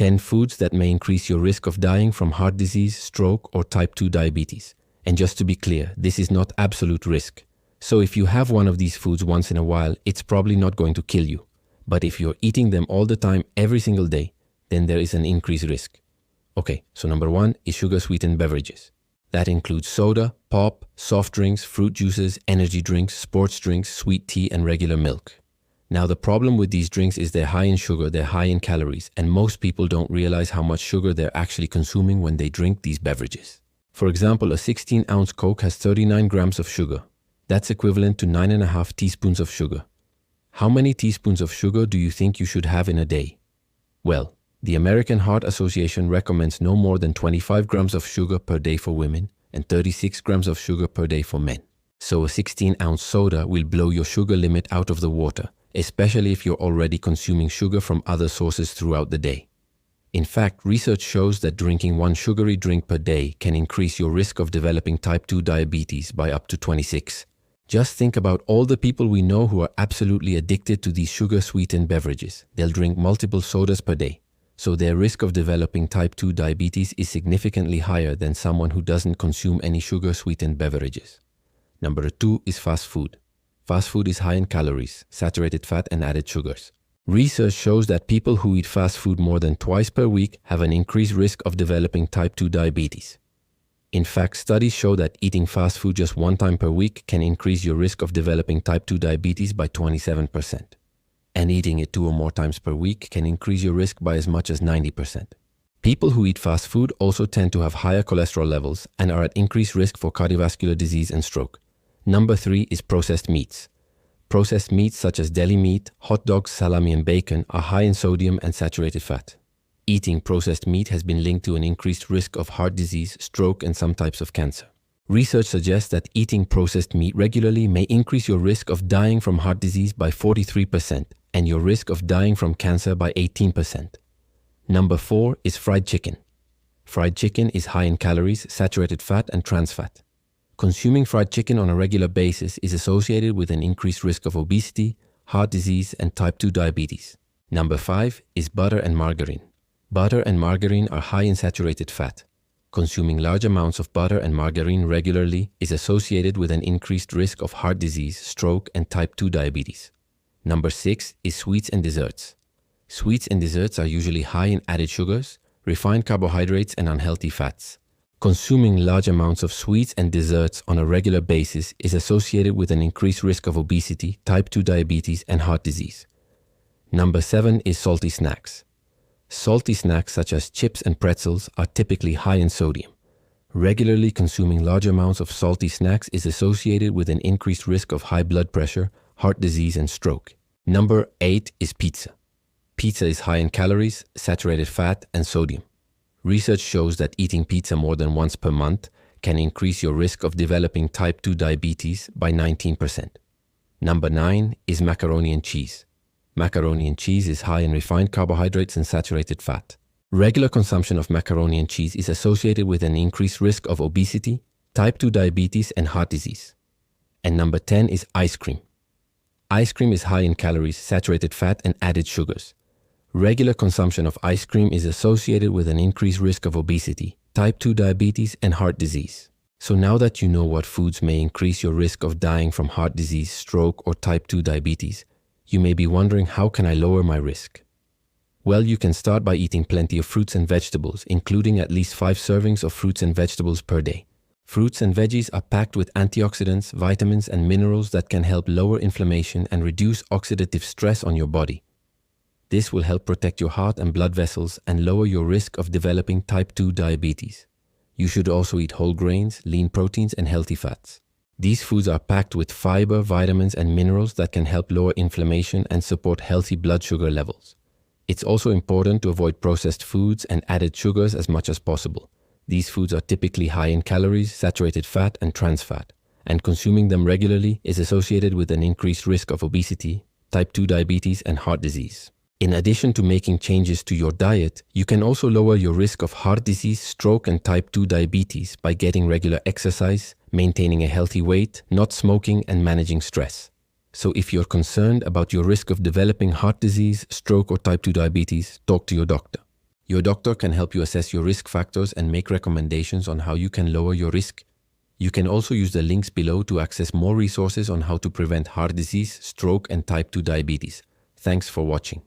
10 foods that may increase your risk of dying from heart disease, stroke, or type 2 diabetes. And just to be clear, this is not absolute risk. So if you have one of these foods once in a while, it's probably not going to kill you. But if you're eating them all the time, every single day, then there is an increased risk. Okay, so number 1 is sugar-sweetened beverages. That includes soda, pop, soft drinks, fruit juices, energy drinks, sports drinks, sweet tea, and regular milk. Now the problem with these drinks is they're high in sugar, they're high in calories, and most people don't realize how much sugar they're actually consuming when they drink these beverages. For example, a 16-ounce Coke has 39 grams of sugar. That's equivalent to 9.5 teaspoons of sugar. How many teaspoons of sugar do you think you should have in a day? Well, the American Heart Association recommends no more than 25 grams of sugar per day for women and 36 grams of sugar per day for men. So a 16-ounce soda will blow your sugar limit out of the water, especially if you're already consuming sugar from other sources throughout the day. In fact, research shows that drinking one sugary drink per day can increase your risk of developing type 2 diabetes by up to 26. Just think about all the people we know who are absolutely addicted to these sugar-sweetened beverages. They'll drink multiple sodas per day. So their risk of developing type 2 diabetes is significantly higher than someone who doesn't consume any sugar-sweetened beverages. Number 2 is fast food. Fast food is high in calories, saturated fat, and added sugars. Research shows that people who eat fast food more than twice per week have an increased risk of developing type 2 diabetes. In fact, studies show that eating fast food just one time per week can increase your risk of developing type 2 diabetes by 27%. And eating it 2 or more times per week can increase your risk by as much as 90%. People who eat fast food also tend to have higher cholesterol levels and are at increased risk for cardiovascular disease and stroke. Number 3 is processed meats. Processed meats such as deli meat, hot dogs, salami, and bacon are high in sodium and saturated fat. Eating processed meat has been linked to an increased risk of heart disease, stroke, and some types of cancer. Research suggests that eating processed meat regularly may increase your risk of dying from heart disease by 43% and your risk of dying from cancer by 18%. Number 4 is fried chicken. Fried chicken is high in calories, saturated fat, and trans fat. Consuming fried chicken on a regular basis is associated with an increased risk of obesity, heart disease, and type 2 diabetes. Number 5 is butter and margarine. Butter and margarine are high in saturated fat. Consuming large amounts of butter and margarine regularly is associated with an increased risk of heart disease, stroke, and type 2 diabetes. Number 6 is sweets and desserts. Sweets and desserts are usually high in added sugars, refined carbohydrates, and unhealthy fats. Consuming large amounts of sweets and desserts on a regular basis is associated with an increased risk of obesity, type 2 diabetes, and heart disease. Number 7 is salty snacks. Salty snacks such as chips and pretzels are typically high in sodium. Regularly consuming large amounts of salty snacks is associated with an increased risk of high blood pressure, heart disease, and stroke. Number 8 is pizza. Pizza is high in calories, saturated fat, and sodium. Research shows that eating pizza more than once per month can increase your risk of developing type 2 diabetes by 19%. Number 9 is macaroni and cheese. Macaroni and cheese is high in refined carbohydrates and saturated fat. Regular consumption of macaroni and cheese is associated with an increased risk of obesity, type 2 diabetes, and heart disease. And number 10 is ice cream. Ice cream is high in calories, saturated fat, and added sugars. Regular consumption of ice cream is associated with an increased risk of obesity, type 2 diabetes, and heart disease. So now that you know what foods may increase your risk of dying from heart disease, stroke, or type 2 diabetes, you may be wondering, how can I lower my risk? Well, you can start by eating plenty of fruits and vegetables, including at least 5 servings of fruits and vegetables per day. Fruits and veggies are packed with antioxidants, vitamins, and minerals that can help lower inflammation and reduce oxidative stress on your body. This will help protect your heart and blood vessels and lower your risk of developing type 2 diabetes. You should also eat whole grains, lean proteins, and healthy fats. These foods are packed with fiber, vitamins, and minerals that can help lower inflammation and support healthy blood sugar levels. It's also important to avoid processed foods and added sugars as much as possible. These foods are typically high in calories, saturated fat, and trans fat, and consuming them regularly is associated with an increased risk of obesity, type 2 diabetes, and heart disease. In addition to making changes to your diet, you can also lower your risk of heart disease, stroke, and type 2 diabetes by getting regular exercise, maintaining a healthy weight, not smoking, and managing stress. So if you're concerned about your risk of developing heart disease, stroke, or type 2 diabetes, talk to your doctor. Your doctor can help you assess your risk factors and make recommendations on how you can lower your risk. You can also use the links below to access more resources on how to prevent heart disease, stroke, and type 2 diabetes. Thanks for watching.